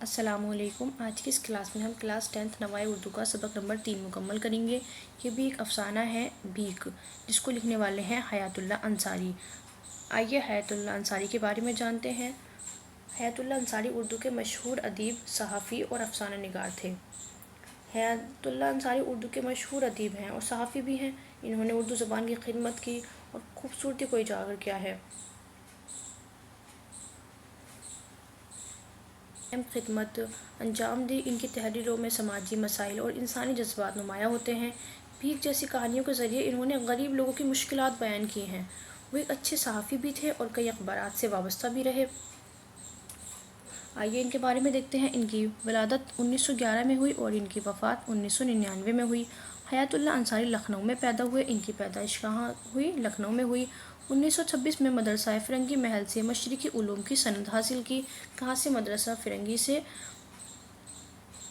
अस्सलामुअलैकुम। आज की इस क्लास में हम क्लास 10th नवाए उर्दू का सबक नंबर 3 मुकम्मल करेंगे। ये भी एक अफसाना है भीख, जिसको लिखने वाले हैं हयातुल्लाह अंसारी। आइए हयातुल्लाह अंसारी के बारे में जानते हैं। हयातुल्लाह अंसारी उर्दू के मशहूर अदीब, सहाफ़ी और अफसाना निगार थे। हयातुल्लाह अंसारी उर्दू के मशहूर अदीब हैं और सहाफ़ी भी हैं। इन्होंने उर्दू ज़बान की खिदमत की और खूबसूरती को उजागर किया है। अहम खिदमत अंजाम दी। इनकी तहरीरों में समाजी मसाइल और इंसानी जज्बात नुमायाँ होते हैं। भीख जैसी कहानियों के ज़रिए इन्होंने गरीब लोगों की मुश्किलात बयान की हैं। वो एक अच्छे सहाफ़ी भी थे और कई अखबारात से वाबस्ता भी रहे। आइए इनके बारे में देखते हैं। इनकी विलादत 1911 में हुई और इनकी वफ़ात 1999 में हुई। हयातुल्लाह अंसारी लखनऊ में पैदा हुए। इनकी पैदाइश कहाँ हुई? लखनऊ में हुई। 1926 में मदरसा फ़िरंगी महल से मशरिकी उलूम की सनद हासिल की। कहाँ से? मदरसा फ़िरंगी से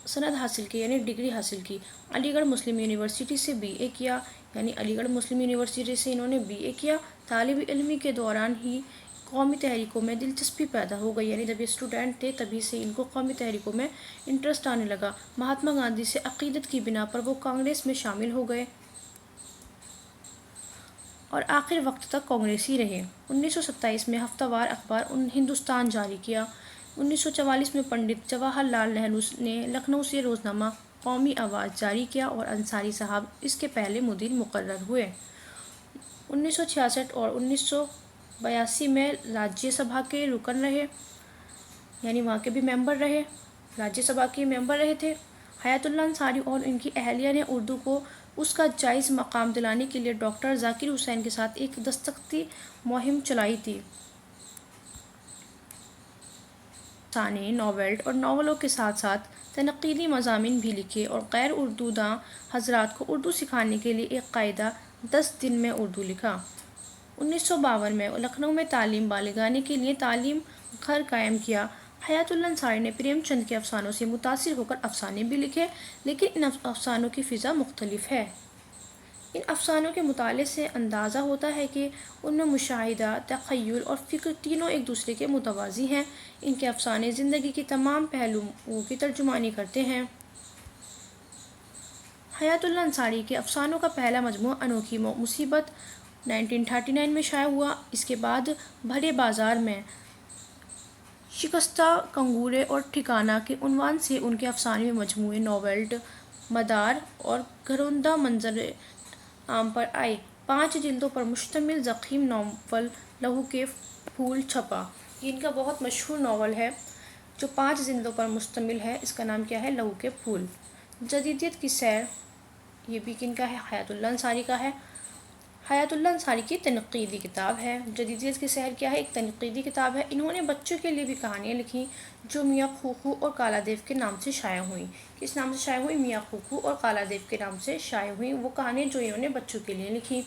सनद हासिल की यानी डिग्री हासिल की। अलीगढ़ मुस्लिम यूनिवर्सिटी से बीए किया, यानी अलीगढ़ मुस्लिम यूनिवर्सिटी से इन्होंने बीए किया। तालिब इल्मी के दौरान ही कौमी तहरीकों में दिलचस्पी पैदा हो गई, यानी जब ये स्टूडेंट थे तभी से इनको कौमी तहरीकों में इंटरेस्ट आने लगा। महात्मा गांधी से अक़ीदत की बिना पर वो कांग्रेस में शामिल हो गए और आखिर वक्त तक कांग्रेसी रहे। 1927 में हफ्तावार अखबार हिंदुस्तान जारी किया। 1944 में पंडित जवाहरलाल नेहरू ने लखनऊ से रोज़नामा कौमी आवाज़ जारी किया और अंसारी साहब इसके पहले मुदीर मुकर्रर हुए। 1966 और 1982 में राज्यसभा के रुकन रहे, यानी वहाँ के भी मेंबर रहे, राज्यसभा के मेंबर रहे थे। हयातुल्लाह अंसारी और इनकी अहलिया ने उर्दू को उसका जायज़ मकाम दिलाने के लिए डॉक्टर ज़ाकिर हुसैन के साथ एक दस्तखती मुहिम चलाई थी। अफसाने, नॉवेल और नावलों के साथ साथ तनक़ीदी मज़ामीन भी लिखे और गैर उर्दू दां हज़रात को उर्दू सिखाने के लिए एक कायदा 10 दिन में उर्दू लिखा। 1952 में लखनऊ में तालीम बालिगानी के लिए तालीम घर कायम किया। हयातुल्लाह अंसारी ने प्रेमचंद के अफसानों से मुतासिर होकर अफसाने भी लिखे, लेकिन इन अफसानों की फ़िज़ा मुख्तलिफ है। इन अफसानों के मुताले से अंदाज़ा होता है कि उनमें मुशाहिदा, तख़य्युल और फ़िक्र तीनों एक दूसरे के मुतवाज़ी हैं। इनके अफसाने ज़िंदगी की तमाम पहलुओं की तर्जुमानी करते हैं। हयातुल्लाह अंसारी के अफसानों का पहला मजमू अनोखी मुसीबत 1939 में शाया हुआ। इसके बाद भरे बाज़ार में, शिकस्ता कंगूरे और ठिकाना के उन्वान से उनके अफसाने में मजमूए नॉवेल मदार और घरोंदा मंजर आम पर आए। 5 जिल्दों पर मुश्तमिल ज़ख़ीम नावल लहू के फूल छपा। ये इनका बहुत मशहूर नावल है जो 5 जिल्दों पर मुश्तमिल है। इसका नाम क्या है? लहू के फूल। जदीदियत की सैर, ये भी किनका है? हयातुल्लाह अंसारी का है। हयातुल्लाह अंसारी की तनक़ीदी किताब है। जदीदियत की सैर क्या है? एक तनक़ीदी किताब है। इन्होंने बच्चों के लिए भी कहानियाँ लिखी जो मियाँ खूखू और कालादेव के नाम से शाया हुई। किस नाम से शाया हुई? मियाँ खूखू और कालादेव के नाम से शाया हुई वो कहानियाँ जो इन्होंने बच्चों के लिए लिखी।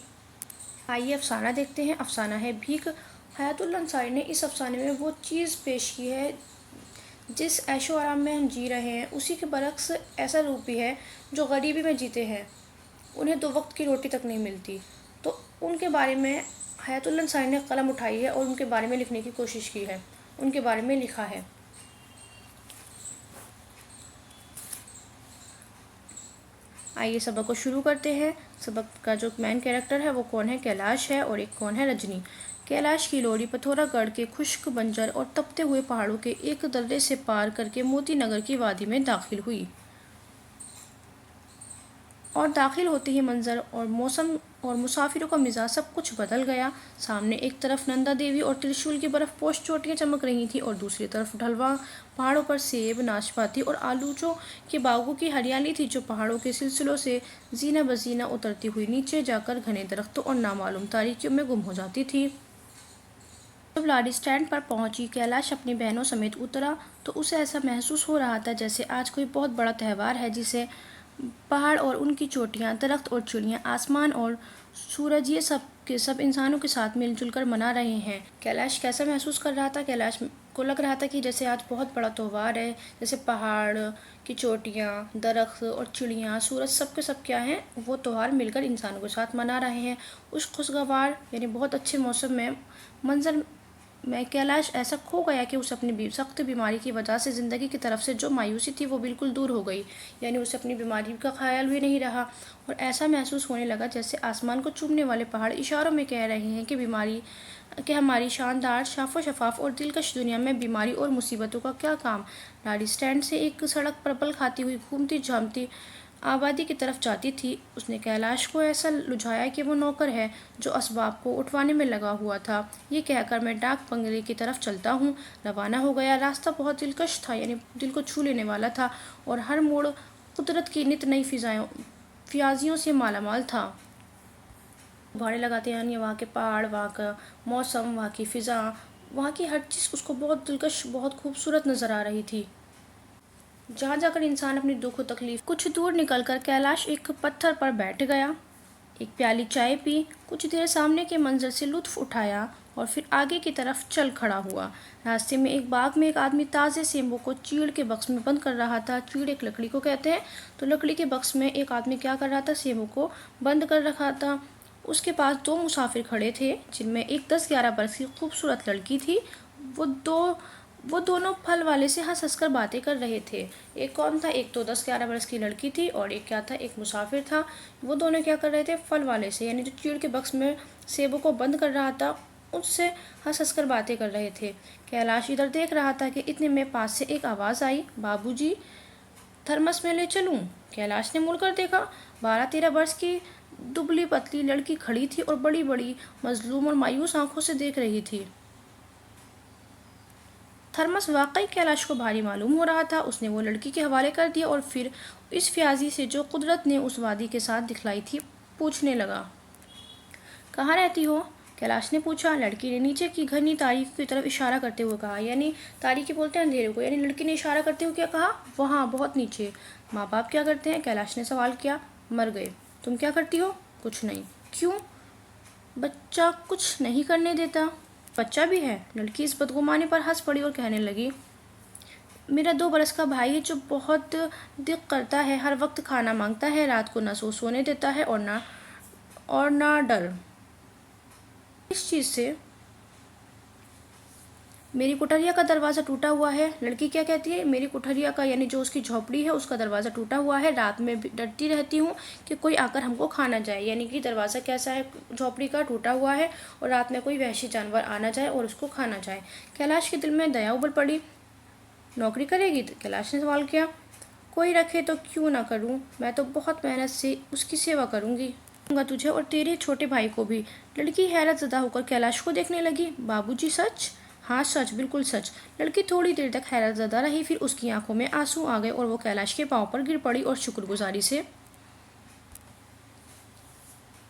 आइए अफसाना देखते हैं। अफसाना है भीख। हयातुल्लाह अंसारी ने इस अफसाने में वो चीज़ पेश की है जिस ऐशो आराम में हम जी रहे हैं उसी के बरक्स ऐसा रूप भी है जो गरीबी में जीते हैं, उन्हें 2 वक्त की रोटी तक नहीं मिलती। तो उनके बारे में हयातुल्लाह अंसारी ने कलम उठाई है और उनके बारे में लिखने की कोशिश की है, उनके बारे में लिखा है। आइए सबक को शुरू करते हैं। सबक का जो मेन कैरेक्टर है वो कौन है? कैलाश है और एक कौन है? रजनी। कैलाश की लोरी पिथौरागढ़ के खुश्क बंजर और तपते हुए पहाड़ों के एक दर्रे से पार करके मोती नगर की वादी में दाखिल हुई और दाखिल होते ही मंजर और मौसम और मुसाफिरों का मिजाज सब कुछ बदल गया। सामने एक तरफ नंदा देवी और त्रिशूल की बर्फ पोश चोटियाँ चमक रही थीं और दूसरी तरफ ढलवा पहाड़ों पर सेब, नाशपाती और आलूचों के बागों की हरियाली थी जो पहाड़ों के सिलसिलों से जीना बजीना उतरती हुई नीचे जाकर घने दरख्तों और नामालूम तारीकियों में गुम हो जाती थी। जब लारी स्टैंड पर पहुंची, कैलाश अपनी बहनों समेत उतरा तो उसे ऐसा महसूस हो रहा था जैसे आज कोई बहुत बड़ा त्यौहार है जिसे पहाड़ और उनकी चोटियाँ, दरख्त और चिड़ियाँ, आसमान और सूरज ये सब के सब इंसानों के साथ मिलजुल कर मना रहे हैं। कैलाश कैसा महसूस कर रहा था? कैलाश को लग रहा था कि जैसे आज बहुत बड़ा त्यौहार है, जैसे पहाड़ की चोटियाँ, दरख्त और चिड़ियाँ, सूरज सब के सब क्या हैं? वो त्यौहार मिलकर इंसानों के साथ मना रहे हैं। उस खुशगवार यानी बहुत अच्छे मौसम में मंजर मैं कैलाश ऐसा खो गया कि उसे अपनी सख्त बीमारी की वजह से ज़िंदगी की तरफ से जो मायूसी थी वो बिल्कुल दूर हो गई। यानी उसे अपनी बीमारी का ख्याल भी नहीं रहा और ऐसा महसूस होने लगा जैसे आसमान को चूमने वाले पहाड़ इशारों में कह रहे हैं कि बीमारी कि हमारी शानदार शाफो शफाफ और दिलकश दुनिया में बीमारी और मुसीबतों का क्या काम। गाड़ी स्टैंड से एक सड़क पर पल खाती हुई घूमती झामती आबादी की तरफ जाती थी। उसने कैलाश को ऐसा लुझाया कि वो नौकर है जो असबाब को उठवाने में लगा हुआ था। ये कहकर मैं डाक बंगले की तरफ चलता हूँ रवाना हो गया। रास्ता बहुत दिलकश था, यानी दिल को छू लेने वाला था और हर मोड़ कुदरत की नित नई फिजाइयों से मालामाल था। भाड़े लगाते हैं, यानी वहाँ के पहाड़, वहाँ का मौसम, वहाँ की फ़िज़ा, वहाँ की हर चीज़ उसको बहुत दिलकश, बहुत खूबसूरत नज़र आ रही थी। जहाँ जाकर इंसान अपनी दुख और तकलीफ। कुछ दूर निकलकर कैलाश एक पत्थर पर बैठ गया, एक प्याली चाय पी, कुछ देर सामने के मंजर से लुत्फ़ उठाया और फिर आगे की तरफ चल खड़ा हुआ। रास्ते में एक बाग में एक आदमी ताज़े सेबों को चीड़ के बक्स में बंद कर रहा था। चीड़ एक लकड़ी को कहते हैं। तो लकड़ी के बक्स में एक आदमी क्या कर रहा था, सेबों को बंद कर रखा था। उसके पास दो मुसाफिर खड़े थे जिनमें एक 10-11 बरस की खूबसूरत लड़की थी। वो दोनों फल वाले से हंस हंस कर बातें कर रहे थे। एक कौन था? एक तो 10-11 बरस की लड़की थी और एक क्या था, एक मुसाफिर था। वो दोनों क्या कर रहे थे? फल वाले से, यानी जो चीड़ के बक्स में सेबों को बंद कर रहा था, उससे हंस हंस कर बातें कर रहे थे। कैलाश इधर देख रहा था कि इतने में पास से एक आवाज़ आई, बाबूजी, थर्मस में ले चलूं? कैलाश ने मुड़कर देखा। 12-13 वर्ष की दुबली पतली लड़की खड़ी थी और बड़ी बड़ी मजलूम और मायूस आंखों से देख रही थी। थर्मस वाकई कैलाश को भारी मालूम हो रहा था। उसने वो लड़की के हवाले कर दिया और फिर इस फ्याजी से जो कुदरत ने उस वादी के साथ दिखलाई थी पूछने लगा, कहाँ रहती हो? कैलाश ने पूछा। लड़की ने नीचे की घनी तारीख की तरफ इशारा करते हुए कहा, यानी तारीख बोलते हैं अंधेरे को, यानी लड़की ने इशारा करते हुए क्या कहा? वहाँ बहुत नीचे। माँ बाप क्या करते हैं? कैलाश ने सवाल किया। मर गए। तुम क्या करती हो? कुछ नहीं। क्यों? बच्चा कुछ नहीं करने देता। बच्चा भी है? लड़की इस बदगुमानी पर हंस पड़ी और कहने लगी, मेरा 2 बरस का भाई है जो बहुत दिक करता है, हर वक्त खाना मांगता है, रात को ना सोने देता है और ना डर। इस चीज़ से मेरी कुठरिया का दरवाज़ा टूटा हुआ है। लड़की क्या कहती है? मेरी कुठरिया का, यानी जो उसकी झोपड़ी है, उसका दरवाज़ा टूटा हुआ है। रात में डरती रहती हूँ कि कोई आकर हमको खा ना जाए। यानी कि दरवाज़ा कैसा है? झोपड़ी का टूटा हुआ है और रात में कोई वहशी जानवर आ ना जाए और उसको खा ना जाए। कैलाश के दिल में दया उबल पड़ी। नौकरी करेगी? कैलाश ने सवाल किया। कोई रखे तो क्यों ना करूँ, मैं तो बहुत मेहनत से उसकी सेवा करूँगी तुझे और तेरे छोटे भाई को भी। लड़की हैरत ज़दा होकर कैलाश को देखने लगी। बाबूजी, सच? हाँ सच, बिल्कुल सच। लड़की थोड़ी देर तक हैरत ज़दा रही, फिर उसकी आंखों में आंसू आ गए और वो कैलाश के पाँव पर गिर पड़ी और शुक्रगुजारी से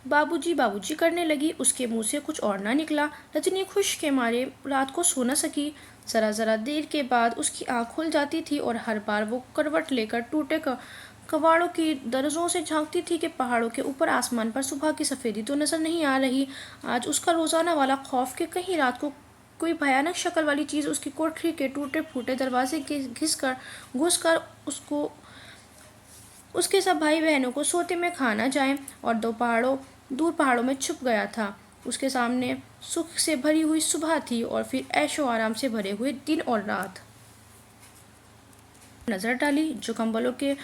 बाबूजी बाबूजी करने लगी। उसके मुंह से कुछ और ना निकला। रजनी खुश के मारे रात को सो न सकी। ज़रा ज़रा देर के बाद उसकी आँख खुल जाती थी और हर बार वो करवट लेकर टूटे कवाड़ों की दरजों से झांकती थी कि पहाड़ों के ऊपर आसमान पर सुबह की सफ़ेदी तो नज़र नहीं आ रही। आज उसका रोज़ाना वाला खौफ कि कहीं रात को कोई भयानक शक्ल वाली चीज़ उसकी कोठरी के टूटे फूटे दरवाजे के घुस कर उसके सब भाई बहनों को सोते में खा ना जाए और दूर पहाड़ों में छुप गया था। उसके सामने सुख से भरी हुई सुबह थी और फिर ऐशो आराम से भरे हुए दिन और रात। नज़र डाली जो कंबलों के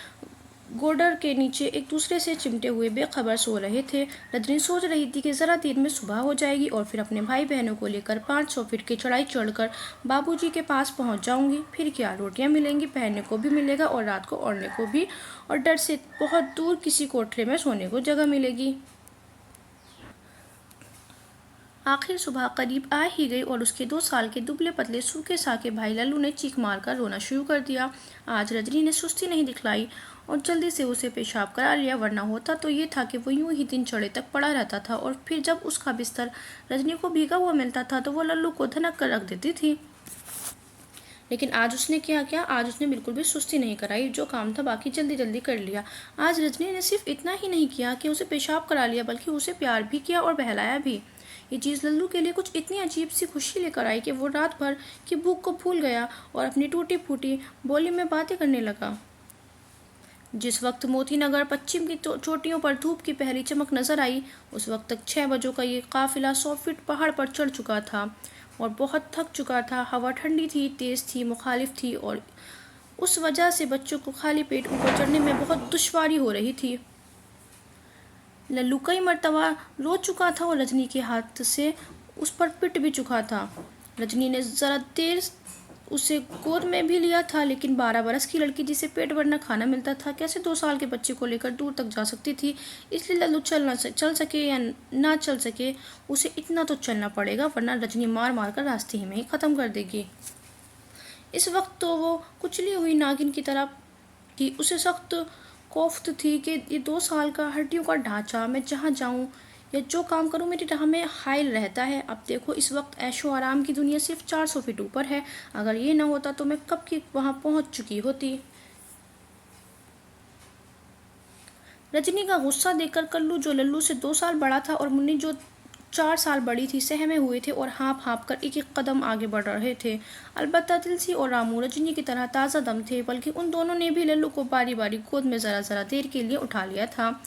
गोडर के नीचे एक दूसरे से चिमटे हुए बेखबर सो रहे थे। रजनी सोच रही थी कि ज़रा देर में सुबह हो जाएगी और फिर अपने भाई बहनों को लेकर 500 फीट की चढ़ाई चढ़कर बाबूजी के पास पहुंच जाऊंगी। फिर क्या, रोटियां मिलेंगी, पहनने को भी मिलेगा और रात को ओढ़ने को भी, और डर से बहुत दूर किसी कोठरे में सोने को जगह मिलेगी। आखिर सुबह करीब आ ही गई और उसके 2 साल के दुबले पतले सूखे साके भाई लल्लू ने चीख मारकर रोना शुरू कर दिया। आज रजनी ने सुस्ती नहीं दिखलाई और जल्दी से उसे पेशाब करा लिया, वरना होता तो ये था कि वो यूं ही दिन चढ़े तक पड़ा रहता था और फिर जब उसका बिस्तर रजनी को भीगा हुआ मिलता था तो वो लल्लू को धनक कर रख देती थी। लेकिन आज उसने क्या आज उसने बिल्कुल भी सुस्ती नहीं कराई। जो काम था बाकी जल्दी जल्दी कर लिया। आज रजनी ने सिर्फ इतना ही नहीं किया कि उसे पेशाब करा लिया, बल्कि उसे प्यार भी किया और बहलाया भी। ये चीज़ लल्लू के लिए कुछ इतनी अजीब सी खुशी लेकर आई कि वो रात भर की भूख को भूल गया और अपनी टूटी फूटी बोली में बातें करने लगा। जिस वक्त मोती नगर पश्चिम की चोटियों पर धूप की पहली चमक नजर आई, उस वक्त तक 6 बजों का ये काफिला 100 फीट पहाड़ पर चढ़ चुका था। और बहुत थक चुका था। हवा ठंडी थी, तेज़ थी, मुखालिफ थी और उस वजह से बच्चों को खाली पेट ऊपर चढ़ने में बहुत दुश्वारी हो रही थी। लल्लू कई मर्तबा रो चुका था और रजनी के हाथ से उस पर पिट भी चुका था। रजनी ने ज़रा देर उसे गोद में भी लिया था, लेकिन 12 बरस की लड़की जिसे पेट भरना खाना मिलता था कैसे 2 साल के बच्चे को लेकर दूर तक जा सकती थी। इसलिए लल्लू चल सके या ना चल सके, उसे इतना तो चलना पड़ेगा, वरना रजनी मार मार कर रास्ते ही में ही ख़त्म कर देगी। इस वक्त तो वो कुचली हुई नागिन की तरह कि उसे सख्त कोफ्त थी कि ये 2 साल का हड्डियों का ढांचा, मैं जहाँ जाऊँ या जो काम करूँ मेरी राह में हायल रहता है। अब देखो, इस वक्त ऐशो आराम की दुनिया सिर्फ 400 फीट ऊपर है। अगर ये ना होता तो मैं कब की वहाँ पहुँच चुकी होती। रजनी का गुस्सा देखकर कल्लू, जो लल्लू से 2 साल बड़ा था, और मुन्नी, जो 4 साल बड़ी थी, सहमे हुए थे और हाँप हाँप कर एक एक कदम आगे बढ़ रहे थे। अलबत्ता तुलसी और रामू रजनी की तरह ताज़ा दम थे, बल्कि उन दोनों ने भी लल्लू को बारी बारी गोद में ज़रा ज़रा देर के लिए उठा लिया था।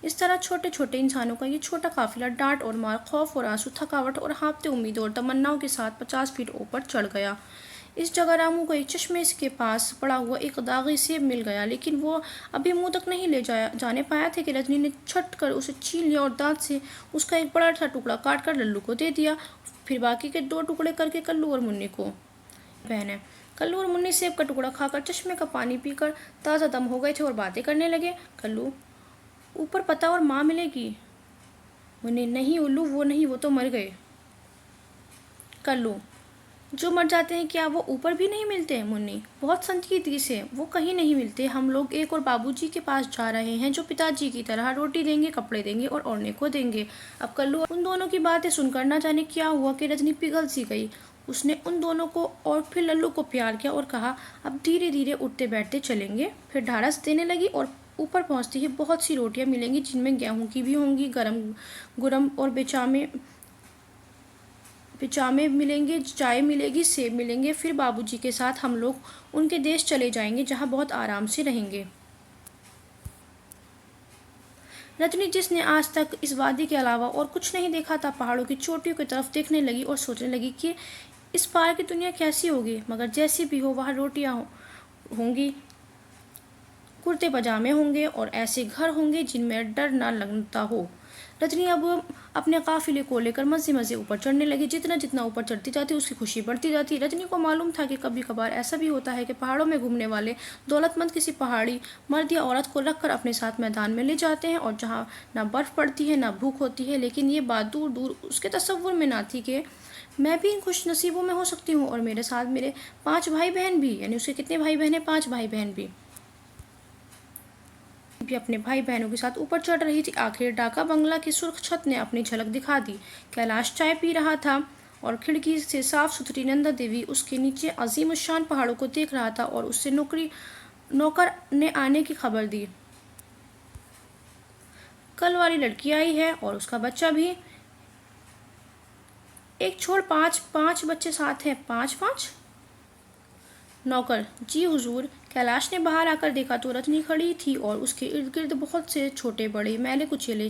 इस तरह छोटे छोटे इंसानों का ये छोटा काफिला डांट और मार, खौफ और आंसू, थकावट और हाँफते उम्मीदों और तमन्नाओं के साथ 50 फीट ऊपर चढ़ गया। इस जगह रामू को एक चश्मे के पास पड़ा हुआ एक दागी सेब मिल गया, लेकिन वो अभी मुंह तक नहीं ले जाने पाया था कि रजनी ने छट कर उसे छीन लिया और दांत से उसका एक बड़ा सा टुकड़ा काट कर लल्लू को दे दिया। फिर बाकी के 2 टुकड़े करके कल्लू और मुन्नी को। बहन, कल्लू और मुन्नी सेब का टुकड़ा खाकर चश्मे का पानी पीकर ताज़ा दम हो गए थे और बातें करने लगे। कल्लू, ऊपर पता और माँ मिलेगी। मुन्नी, नहीं उल्लू, वो नहीं, वो तो मर गए। कल्लू, जो मर जाते हैं क्या वो ऊपर भी नहीं मिलते? मुन्नी, बहुत संजीदगी से, वो कहीं नहीं मिलते। हम लोग एक और बाबूजी के पास जा रहे हैं, जो पिताजी की तरह रोटी देंगे, कपड़े देंगे और ओढ़ने को देंगे। अब कल्लू उन दोनों की बातें सुनकर न जाने क्या हुआ कि रजनी पिघल सी गई। उसने उन दोनों को और फिर लल्लू को प्यार किया और कहा, अब धीरे धीरे उठते बैठते चलेंगे। फिर ढाढ़स देने लगी और ऊपर पहुंचती ही बहुत सी रोटियां मिलेंगी, जिनमें गेहूं की भी होंगी, गरम गुरम और पिचामे मिलेंगे, चाय मिलेगी, सेब मिलेंगे। फिर बाबूजी के साथ हम लोग उनके देश चले जाएंगे, जहाँ बहुत आराम से रहेंगे। रजनी, जिसने आज तक इस वादी के अलावा और कुछ नहीं देखा था, पहाड़ों की चोटियों की तरफ देखने लगी और सोचने लगी कि इस पार की दुनिया कैसी होगी। मगर जैसी भी हो, वहाँ रोटियाँ होंगी, कुर्ते पजामे होंगे और ऐसे घर होंगे जिनमें डर ना लगता हो। रजनी अब अपने काफिले को लेकर मज़े मज़े ऊपर चढ़ने लगी। जितना जितना ऊपर चढ़ती जाती उसकी खुशी बढ़ती जाती। रजनी को मालूम था कि कभी कभार ऐसा भी होता है कि पहाड़ों में घूमने वाले दौलतमंद किसी पहाड़ी मर्द या औरत को रखकर अपने साथ मैदान में ले जाते हैं, और जहाँ ना बर्फ़ पड़ती है ना भूख होती है। लेकिन ये बात दूर दूर उसके तसव्वुर में ना थी कि मैं भी इन खुश नसीबों में हो सकती हूँ, और मेरे साथ मेरे 5 भाई बहन भी। यानी उसके कितने भाई बहन हैं? 5 भाई बहन भी अपने भाई बहनों के साथ ऊपर चढ़ रही थी। आखिर डाका बंगला की सुर्ख छत ने अपनी झलक दिखा दी। कैलाश चाय पी रहा था और खिड़की से साफ सुथरी नंदा देवी उसके नीचे अजीम शान पहाड़ों को देख रहा था, और उससे नौकर ने आने की खबर दी। कल वाली लड़की आई है और उसका बच्चा भी। एक छोड़, 5 बच्चे साथ हैं। 5 नौकर, जी हुजूर। कैलाश ने बाहर आकर देखा तो रजनी खड़ी थी और उसके इर्द गिर्द बहुत से छोटे बड़े मैले कुचेले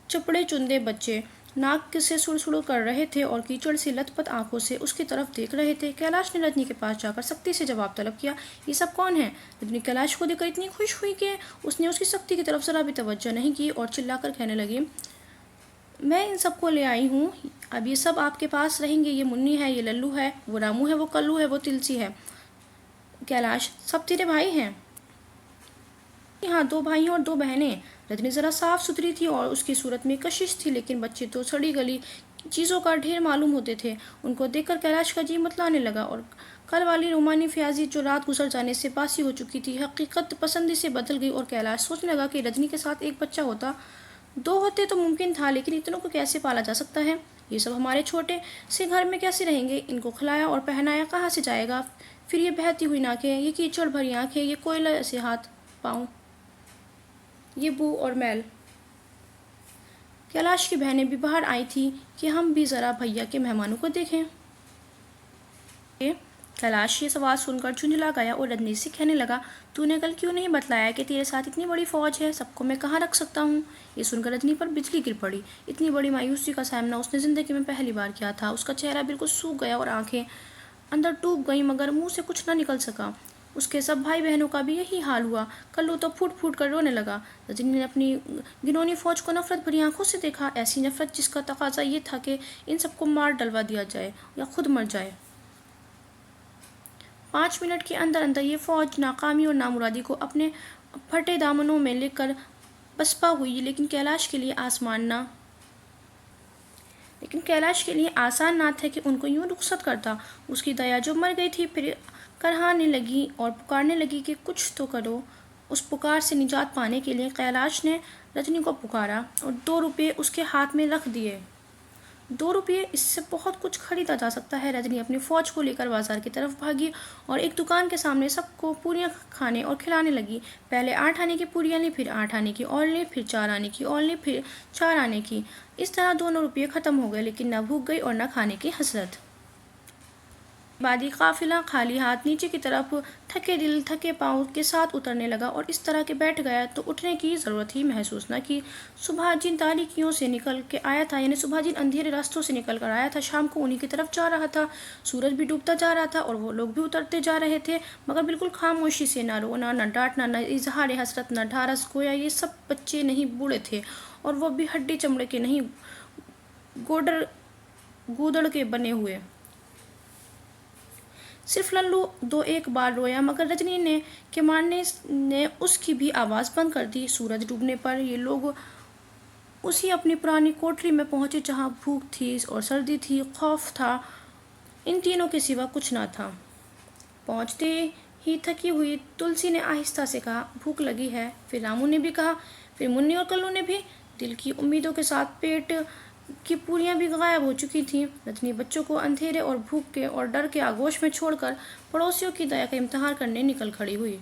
चपड़े चुंदे बच्चे नाक से सुड़सुड़ कर रहे थे और कीचड़ से लथपथ आंखों से उसकी तरफ देख रहे थे। कैलाश ने रजनी के पास जाकर सख्ती से जवाब तलब किया, ये सब कौन है? रजनी कैलाश को देखकर इतनी खुश हुई कि उसने उसकी सख्ती की तरफ जरा भी तवज्जो नहीं की और चिल्लाकर कहने लगी, मैं इन सबको ले आई हूँ, अब ये सब आपके पास रहेंगे। ये मुन्नी है, ये लल्लू है, वो रामू है, वो कल्लू है, वो तिलसी है। कैलाश, सब तेरे भाई हैं? हाँ, 2 भाई और 2 बहनें। रजनी ज़रा साफ सुथरी थी और उसकी सूरत में कशिश थी, लेकिन बच्चे तो सड़ी गली चीज़ों का ढेर मालूम होते थे। उनको देखकर कैलाश का जी मतलाने लगा, और कल वाली रोमानी फ्याजी जो रात गुजर जाने से बासी हो चुकी थी, हकीकत पसंदी से बदल गई। और कैलाश सोचने लगा कि रजनी के साथ एक बच्चा होता, 2 होते तो मुमकिन था, लेकिन इतनों को कैसे पाला जा सकता है? ये सब हमारे छोटे से घर में कैसे रहेंगे? इनको खिलाया और पहनाया कहाँ से जाएगा? फिर ये बहती हुई नाकें, ये कीचड़ भरी आँखें, ये कोयला से हाथ पाँव, ये बू और मैल। कैलाश की बहनें भी बाहर आई थी कि हम भी ज़रा भैया के मेहमानों को देखें। कैलाश ये सवाल सुनकर झुंझला गया और रजनी से कहने लगा, तूने कल क्यों नहीं बतलाया कि तेरे साथ इतनी बड़ी फौज है? सबको मैं कहाँ रख सकता हूँ? ये सुनकर रजनी पर बिजली गिर पड़ी। इतनी बड़ी मायूसी का सामना उसने जिंदगी में पहली बार किया था। उसका चेहरा बिल्कुल सूख गया और आंखें अंदर डूब गईं, मगर मुंह से कुछ न निकल सका। उसके सब भाई बहनों का भी यही हाल हुआ। कल्लू तो फूट फूट कर रोने लगा। रजनी ने अपनी घिनौनी फौज को नफरत भरी आंखों से देखा, ऐसी नफरत जिसका तकाजा ये था कि इन सबको मार डलवा दिया जाए या खुद मर जाए। 5 मिनट के अंदर अंदर ये फौज नाकामी और नामुरादी को अपने फटे दामनों में लेकर पसपा हुई। लेकिन कैलाश के लिए आसान ना था कि उनको यूं रुखसत करता। उसकी दया जो मर गई थी फिर करहाने लगी और पुकारने लगी कि कुछ तो करो। उस पुकार से निजात पाने के लिए कैलाश ने रजनी को पुकारा और 2 रुपये उसके हाथ में रख दिए। 2 रुपये, इससे बहुत कुछ खरीदा जा सकता है। रजनी अपनी फौज को लेकर बाजार की तरफ भागी और एक दुकान के सामने सबको पूरियां खाने और खिलाने लगी। पहले 8 आने की पूरियां ली, फिर 8 आने की और ली, फिर 4 आने की और ली, फिर 4 आने की। इस तरह दोनों रुपये खत्म हो गए, लेकिन न भूख गई और न खाने की हसरत। बादी काफिला खाली हाथ नीचे की तरफ थके दिल थके पाँव के साथ उतरने लगा और इस तरह के बैठ गया तो उठने की ज़रूरत ही महसूस न की। सुभाजिन तारीकियों से निकल के आया था, यानी सुभाजिन अंधेरे रास्तों से निकल कर आया था। शाम को उन्हीं की तरफ जा रहा था। सूरज भी डूबता जा रहा था और वो लोग भी उतरते जा रहे थे, मगर बिल्कुल खामोशी से। न रोना, न डांटना, न इजहार हसरत, न ढारस। गोया ये सब बच्चे नहीं बूढ़े थे, और वो भी हड्डी चमड़े के नहीं, गूदड़ के बने हुए। सिर्फ लल्लू 2-1 बार रोया, मगर रजनी ने के मारने ने उसकी भी आवाज़ बंद कर दी। सूरज डूबने पर ये लोग उसी अपनी पुरानी कोठरी में पहुंचे, जहां भूख थी और सर्दी थी, खौफ था। इन तीनों के सिवा कुछ ना था। पहुंचते ही थकी हुई तुलसी ने आहिस्ता से कहा, भूख लगी है। फिर रामू ने भी कहा, फिर मुन्नी और कल्लू ने भी। दिल की उम्मीदों के साथ पेट की पूरियां भी गायब हो चुकी थीं। रजनी बच्चों को अंधेरे और भूख के और डर के आगोश में छोड़कर पड़ोसियों की दया का इम्तिहान करने निकल खड़ी हुई।